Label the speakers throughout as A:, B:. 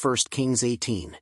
A: 1 Kings 18.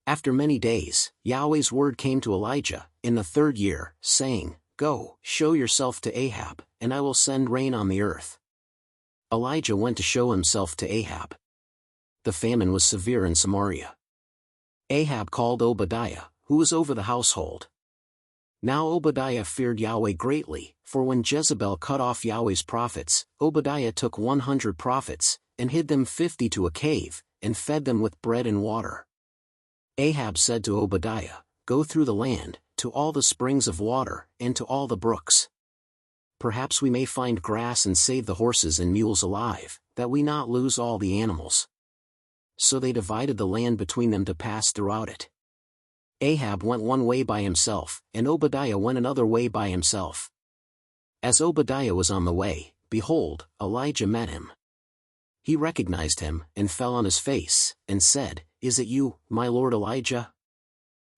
A: After many days, Yahweh's word came to Elijah, in the 3rd year, saying, Go, show yourself to Ahab, and I will send rain on the earth. Elijah went to show himself to Ahab. The famine was severe in Samaria. Ahab called Obadiah, who was over the household. Now Obadiah feared Yahweh greatly, for when Jezebel cut off Yahweh's prophets, Obadiah took 100 prophets, and hid them 50 to a cave, and fed them with bread and water. Ahab said to Obadiah, Go through the land, to all the springs of water, and to all the brooks. Perhaps we may find grass and save the horses and mules alive, that we not lose all the animals. So they divided the land between them to pass throughout it. Ahab went one way by himself, and Obadiah went another way by himself. As Obadiah was on the way, behold, Elijah met him. He recognized him, and fell on his face, and said, Is it you, my lord Elijah?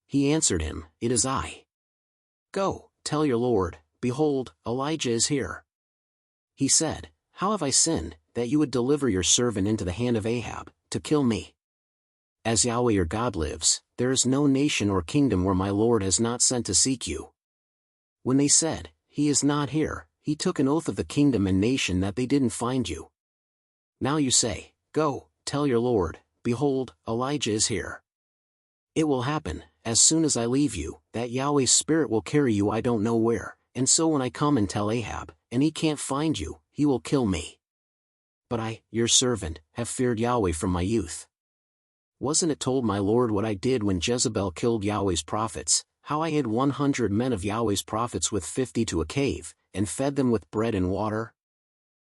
A: He answered him, It is I. Go, tell your lord, behold, Elijah is here. He said, How have I sinned, that you would deliver your servant into the hand of Ahab, to kill me? As Yahweh your God lives, there is no nation or kingdom where my lord has not sent to seek you. When they said, He is not here, he took an oath of the kingdom and nation that they didn't find you. Now you say, Go, tell your lord, behold, Elijah is here. It will happen, as soon as I leave you, that Yahweh's Spirit will carry you I don't know where, and so when I come and tell Ahab, and he can't find you, he will kill me. But I, your servant, have feared Yahweh from my youth. Wasn't it told my lord what I did when Jezebel killed Yahweh's prophets, how I hid 100 men of Yahweh's prophets with 50 to a cave, and fed them with bread and water?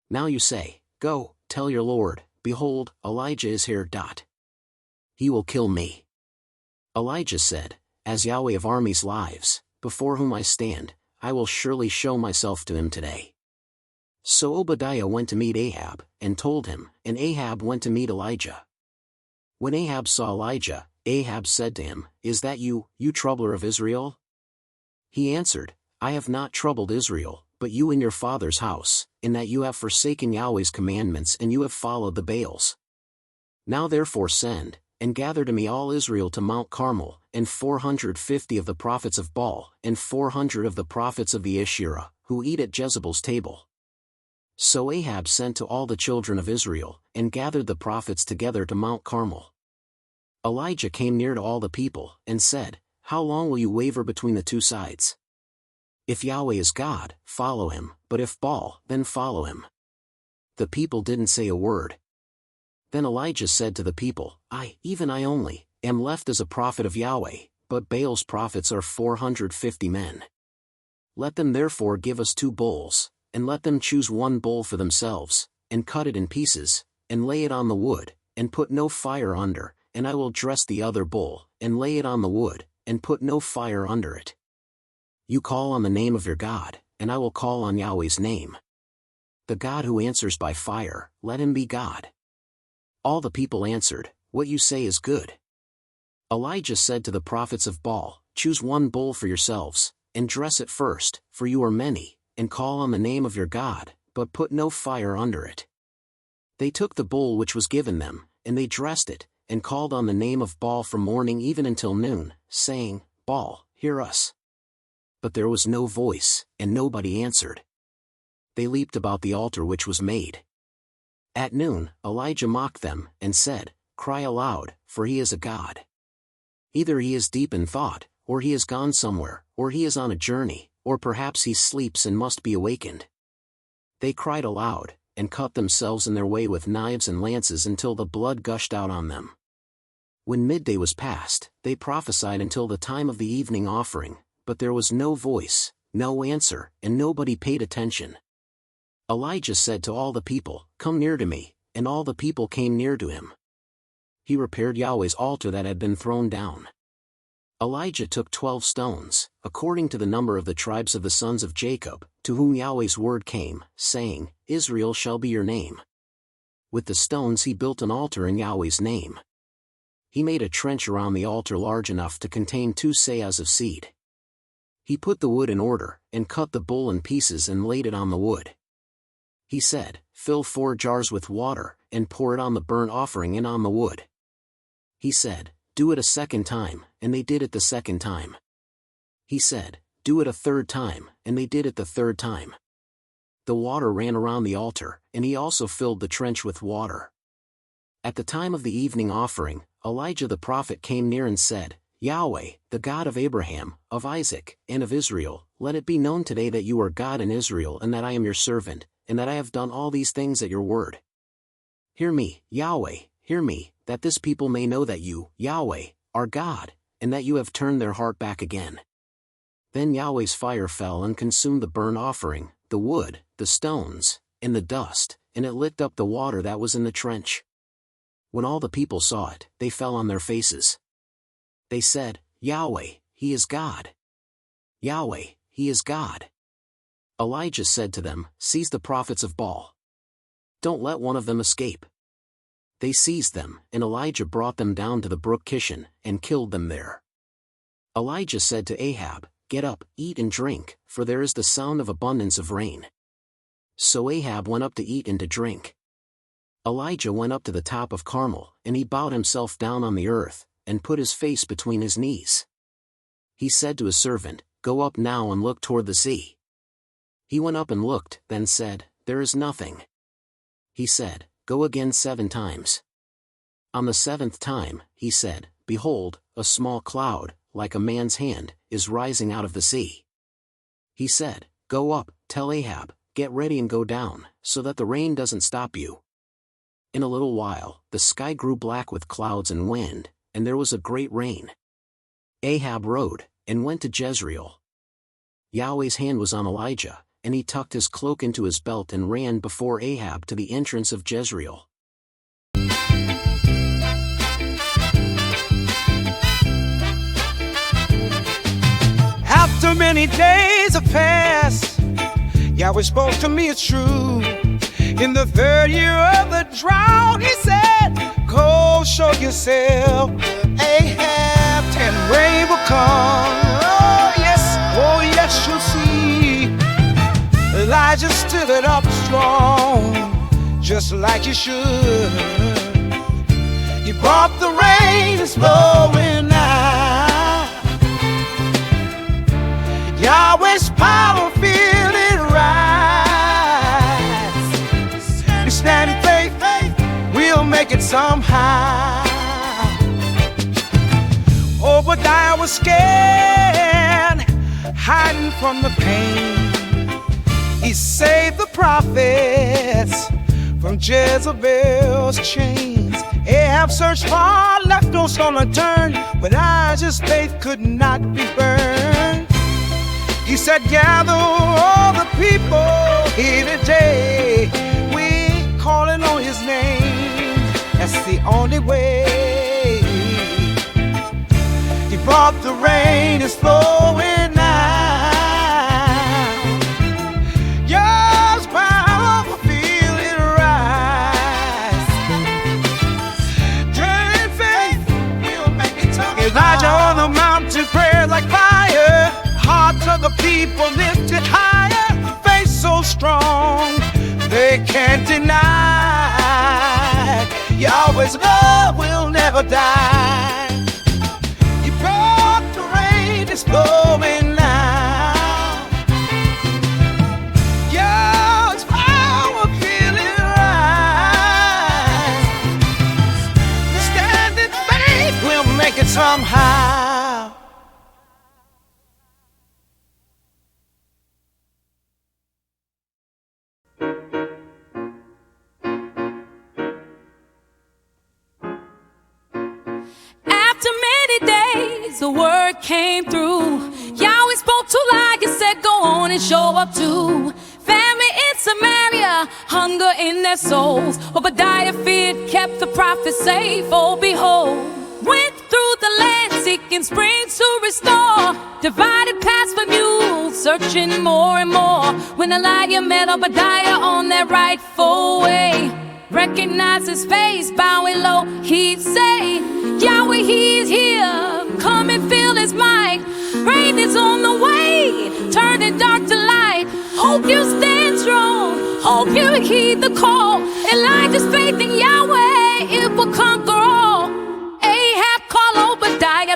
A: Now you say, Go, tell your lord, behold, Elijah is here. He will kill me. Elijah said, As Yahweh of armies lives, before whom I stand, I will surely show myself to him today. So Obadiah went to meet Ahab, and told him, and Ahab went to meet Elijah. When Ahab saw Elijah, Ahab said to him, Is that you, you troubler of Israel? He answered, I have not troubled Israel, but you and your father's house, in that you have forsaken Yahweh's commandments and you have followed the Baals. Now therefore send, and gather to me all Israel to Mount Carmel, and 450 of the prophets of Baal, and 400 of the prophets of the Asherah, who eat at Jezebel's table. So Ahab sent to all the children of Israel, and gathered the prophets together to Mount Carmel. Elijah came near to all the people, and said, How long will you waver between the two sides? If Yahweh is God, follow him, but if Baal, then follow him. The people didn't say a word. Then Elijah said to the people, even I only, am left as a prophet of Yahweh, but Baal's prophets are 450 men. Let them therefore give us 2 bulls, and let them choose 1 bull for themselves, and cut it in pieces, and lay it on the wood, and put no fire under, and I will dress the other bull, and lay it on the wood, and put no fire under it. You call on the name of your God, and I will call on Yahweh's name. The God who answers by fire, let him be God. All the people answered, What you say is good. Elijah said to the prophets of Baal, Choose 1 bull for yourselves, and dress it first, for you are many, and call on the name of your God, but put no fire under it. They took the bull which was given them, and they dressed it, and called on the name of Baal from morning even until noon, saying, Baal, hear us. But there was no voice, and nobody answered. They leaped about the altar which was made. At noon, Elijah mocked them, and said, Cry aloud, for he is a god. Either he is deep in thought, or he has gone somewhere, or he is on a journey, or perhaps he sleeps and must be awakened. They cried aloud, and cut themselves in their way with knives and lances until the blood gushed out on them. When midday was past, they prophesied until the time of the evening offering, but there was no voice, no answer, and nobody paid attention. Elijah said to all the people, Come near to me, and all the people came near to him. He repaired Yahweh's altar that had been thrown down. Elijah took 12 stones, according to the number of the tribes of the sons of Jacob, to whom Yahweh's word came, saying, Israel shall be your name. With the stones he built an altar in Yahweh's name. He made a trench around the altar large enough to contain 2 seahs of seed. He put the wood in order, and cut the bull in pieces and laid it on the wood. He said, Fill 4 jars with water, and pour it on the burnt offering and on the wood. He said, "Do it a second time," and they did it the second time. He said, "Do it a third time," and they did it the third time. The water ran around the altar, and he also filled the trench with water. At the time of the evening offering, Elijah the prophet came near and said, "Yahweh, the God of Abraham, of Isaac, and of Israel, let it be known today that you are God in Israel and that I am your servant, and that I have done all these things at your word. Hear me, Yahweh, hear me, that this people may know that you, Yahweh, are God, and that you have turned their heart back again." Then Yahweh's fire fell and consumed the burnt offering, the wood, the stones, and the dust, and it licked up the water that was in the trench. When all the people saw it, they fell on their faces. They said, "Yahweh, he is God. Yahweh, he is God." Elijah said to them, "Seize the prophets of Baal. Don't let one of them escape." They seized them, and Elijah brought them down to the brook Kishon, and killed them there. Elijah said to Ahab, "Get up, eat and drink, for there is the sound of abundance of rain." So Ahab went up to eat and to drink. Elijah went up to the top of Carmel, and he bowed himself down on the earth, and put his face between his knees. He said to his servant, "Go up now and look toward the sea." He went up and looked, then said, "There is nothing." He said, "Go again 7 times. On the 7th time, he said, "Behold, a small cloud, like a man's hand, is rising out of the sea." He said, "Go up, tell Ahab, get ready and go down, so that the rain doesn't stop you." In a little while, the sky grew black with clouds and wind, and there was a great rain. Ahab rode, and went to Jezreel. Yahweh's hand was on Elijah, and he tucked his cloak into his belt and ran before Ahab to the entrance of Jezreel.
B: After many days have passed, Yahweh spoke to me, it's true. In the 3rd year of the drought, he said, "Go show yourself, Ahab, and rain will come." Oh yes, you'll see. Elijah stood it up strong, just like he should. He brought the rain, it's blowing out. Yahweh's power, feel it rise. We stand in faith, we'll make it somehow. Obadiah was scared, hiding from the pain. He saved the prophets from Jezebel's chains. Ahab searched far, left no stone unturned, but Elijah's faith could not be burned. He said, "Gather all the people here today. We calling on his name. That's the only way." He brought the rain, it's flowing now. God's power, feel it rise. Turn in faith, we'll make it tough. Elijah on the mountain, prayers like fire. Hearts of the people lifted higher. Faith so strong, they can't deny. Yahweh's love will never die. He brought the rain, it's blowing now. God's power, feel it rise. Stand in faith, we'll make it somehow.
C: After many days, the word came through. Yahweh spoke to Elijah, said, "Go on and show up too." Famine in Samaria, hunger in their souls. Obadiah feared, kept the prophet safe. Oh, behold, went through the land seeking springs to restore. Divided paths for mules, searching more and more. When Elijah met Obadiah on that rightful way, recognize his face, bowing low, he'd say, "Yahweh, he's here, come and feel his might. Rain is on the way, turning dark to light. Hope you stand strong, hope you heed the call. Elijah's faith in Yahweh, it will conquer all."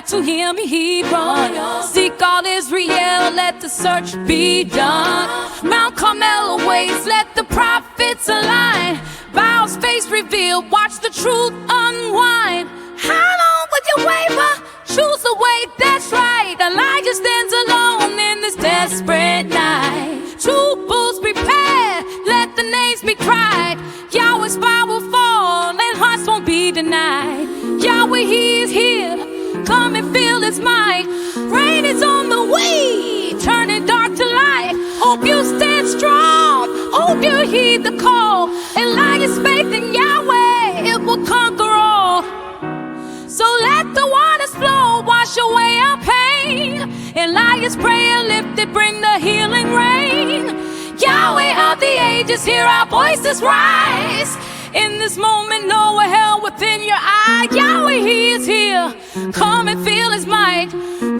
C: to him he run. Seek all Israel, let the search be done. Mount Carmel awaits, let the prophets align. Baal's face revealed, watch the truth unwind. How long would you waver? Choose the way that's right. Elijah stands alone in this desperate night. Two bulls prepare, let the names be cried. Yahweh's fire will fall and hearts won't be denied. Yahweh, he is here, come and feel his might. Rain is on the way, turning dark to light. Hope you stand strong, hope you heed the call. Elijah's faith in Yahweh, it will conquer all. So let the waters flow, wash away our pain. Elijah's prayer lifted, bring the healing rain. Yahweh of the ages, hear our voices rise. In this moment, know a hell within your eye. Yahweh, he is here, come and feel his might.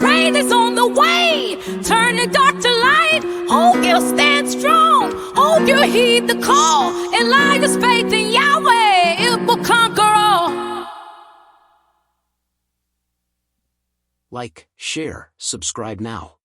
C: Rain is on the way, turn the dark to light. Hope you'll stand strong, hope you heed the call. Elijah's faith in Yahweh, it will conquer all.
A: Like, share, subscribe now.